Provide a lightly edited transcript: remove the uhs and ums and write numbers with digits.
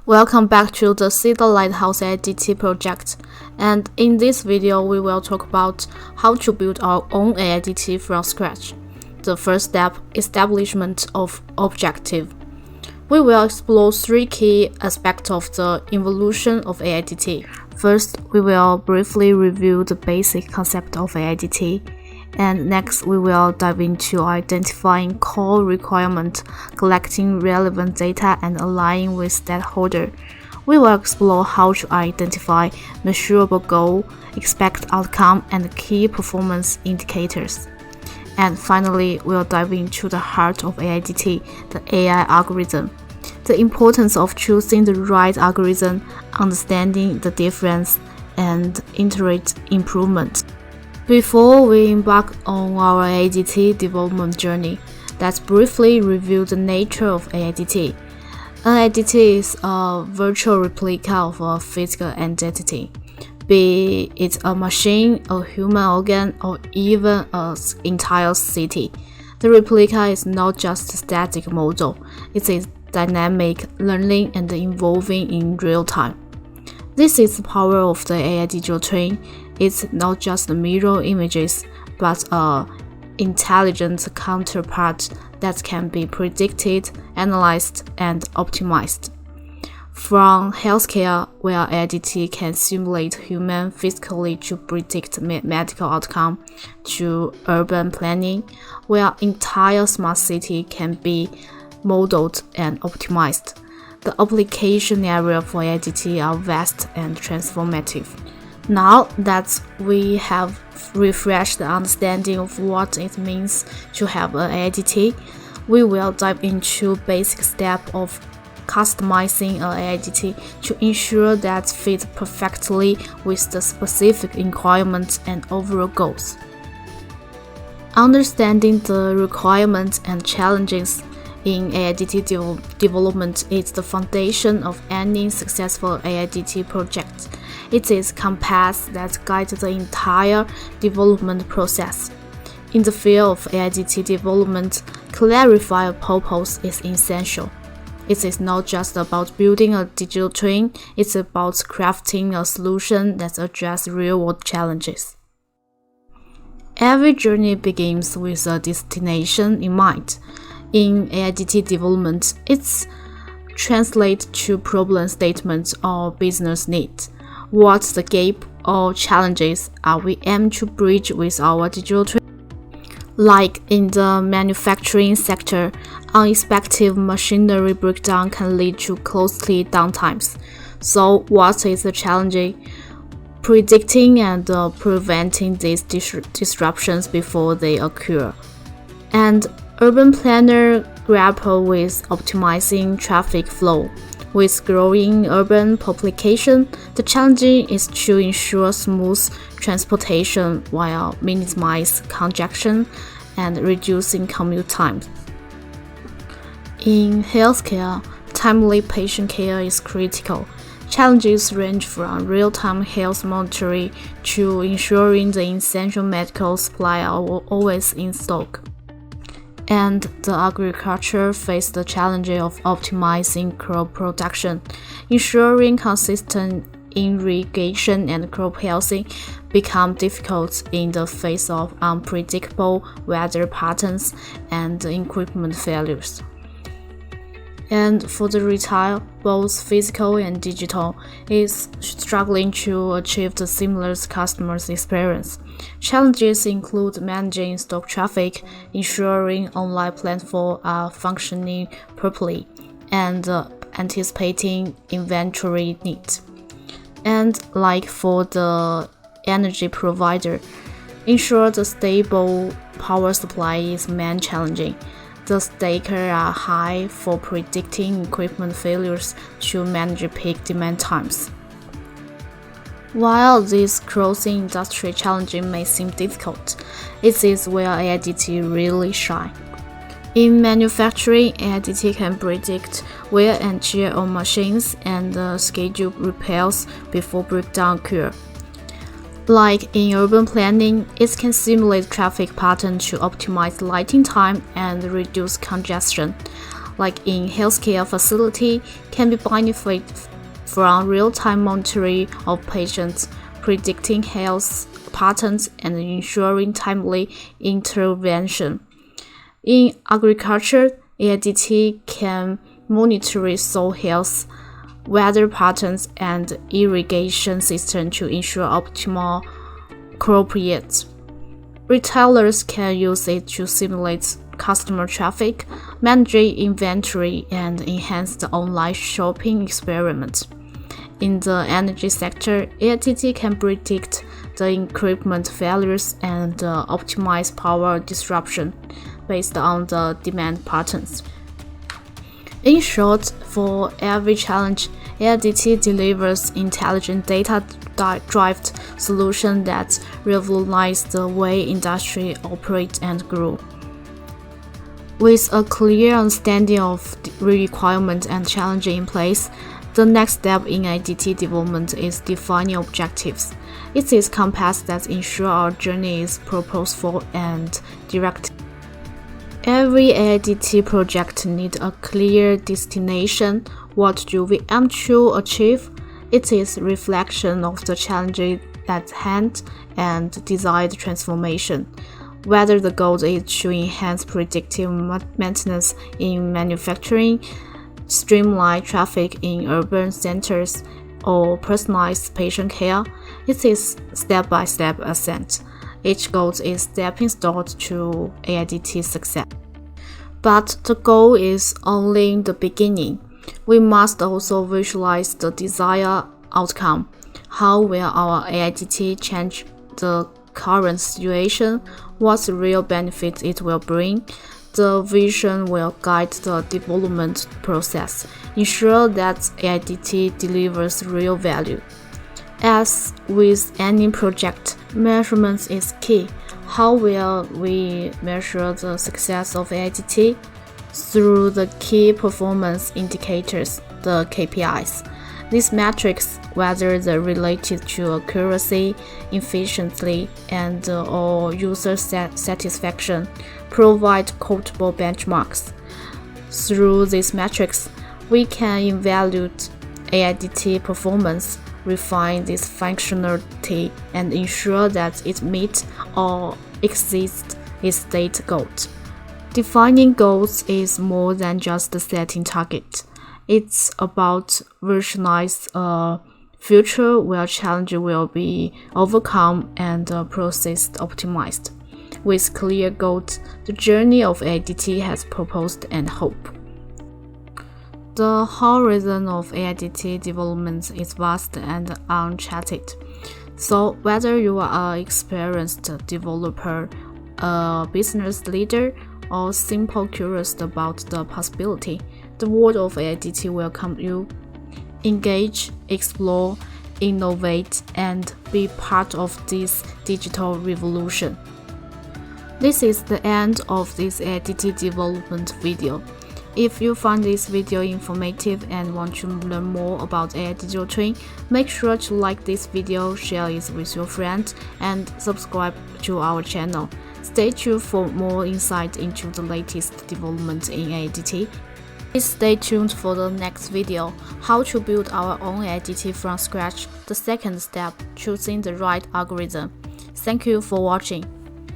Welcome back to the CeADAR Lighthouse AIDT project, and in this video we will talk about how to build our own AIDT from scratch. The first step, establishment of objective. We will explore three key aspects of the evolution of AIDT. First, we will briefly review the basic concept of AIDT, and next we will dive into identifying core requirements, collecting relevant data, and aligning with stakeholders. We will explore how to identify measurable goal, expected outcome, and key performance indicators. And finally, we'll dive into the heart of AIDT, the AI algorithm. The importance of choosing the right algorithm, understanding the difference, and iterate improvement. Before we embark on our AIDT development journey, let's briefly review the nature of AIDT. An AIDT is a virtual replica of a physical entity, be it a machine, a human organ, or even an entire city. The replica is not just a static model, it is dynamic, learning, and evolving in real time. This is the power of the AI digital twin. It's not just mirror images, but an intelligent counterpart that can be predicted, analyzed, and optimized. From healthcare, where AIDT can simulate human physically to predict medical outcome, to urban planning, where entire smart city can be modeled and optimized. The application area for AIDT are vast and transformative. Now that we have refreshed the understanding of what it means to have an AIDT, we will dive into basic step of customizing an AIDT to ensure that it fits perfectly with the specific requirements and overall goals. Understanding the requirements and challenges in AIDT development is the foundation of any successful AIDT project. It is a compass that guides the entire development process. In the field of AIDT development, clarifying a purpose is essential. It is not just about building a digital twin, it's about crafting a solution that addresses real-world challenges. Every journey begins with a destination in mind. In AIDT development, it's translates to problem statements or business needs. What's the gap or challenges are we aim to bridge with our digital twin? Like in the manufacturing sector, unexpected machinery breakdown can lead to costly downtimes. So what is the challenge? Predicting and preventing these disruptions before they occur. And urban planners grapple with optimizing traffic flow. With growing urban population, the challenge is to ensure smooth transportation while minimizing congestion and reducing commute times. In healthcare, timely patient care is critical. Challenges range from real-time health monitoring to ensuring the essential medical supply are always in stock. And the agriculture faces the challenge of optimizing crop production, ensuring consistent irrigation and crop health become difficult in the face of unpredictable weather patterns and equipment failures. And for the retail, both physical and digital, is struggling to achieve the seamless customer experience. Challenges include managing stock traffic, ensuring online platforms are functioning properly, and anticipating inventory needs. And like for the energy provider, ensure the stable power supply is main challenging. The stakes are high for predicting equipment failures to manage peak demand times. While these cross-industry challenges may seem difficult, it is where AIDT really shines. In manufacturing, AIDT can predict wear and tear on machines and schedule repairs before breakdown occur. Like in urban planning, it can simulate traffic patterns to optimize lighting time and reduce congestion. like in healthcare facility, can be benefit from real-time monitoring of patients, predicting health patterns, and ensuring timely intervention. In agriculture, AIDT can monitor soil health, weather patterns, and irrigation system to ensure optimal crop yields. Retailers can use it to simulate customer traffic, manage inventory, and enhance the online shopping experience. In the energy sector, AIDT can predict the equipment failures and optimize power disruption based on the demand patterns. In short, for every challenge, AIDT delivers intelligent data-driven solutions that revolutionize the way industry operates and grow. With a clear understanding of the requirements and challenges in place, the next step in AIDT development is defining objectives. It is compass that ensure our journey is purposeful and direct. Every AIDT project needs a clear destination. What do we aim to achieve? It is reflection of the challenges at hand and desired transformation. Whether the goal is to enhance predictive maintenance in manufacturing, streamline traffic in urban centers, or personalize patient care, it is step-by-step ascent. Each goal is stepping stone to AIDT success. But the goal is only the beginning. We must also visualize the desired outcome. How will our AIDT change the current situation? What real benefit it will bring? The vision will guide the development process, ensure that AIDT delivers real value. As with any project, measurement is key. How will we measure the success of AIDT? Through the key performance indicators, the KPIs. These metrics, whether they're related to accuracy, efficiency, and or user satisfaction, provide quotable benchmarks. Through these metrics, we can evaluate AIDT performance, refine this functionality, and ensure that it meets or exceeds its state goals. Defining goals is more than just setting targets. It's about visualize a future where challenges will be overcome and process optimized. With clear goals, the journey of AIDT has purpose and hope. The horizon of AIDT development is vast and uncharted. So whether you are an experienced developer, a business leader, or simply curious about the possibility, the world of AIDT welcomes you. Engage, explore, innovate, and be part of this digital revolution. This is the end of this AIDT development video. If you find this video informative and want to learn more about AI digital twin, make sure to like this video, share it with your friends, and subscribe to our channel. Stay tuned for more insight into the latest development in AIDT. Please stay tuned for the next video, how to build our own AIDT from scratch, the second step, choosing the right algorithm. Thank you for watching.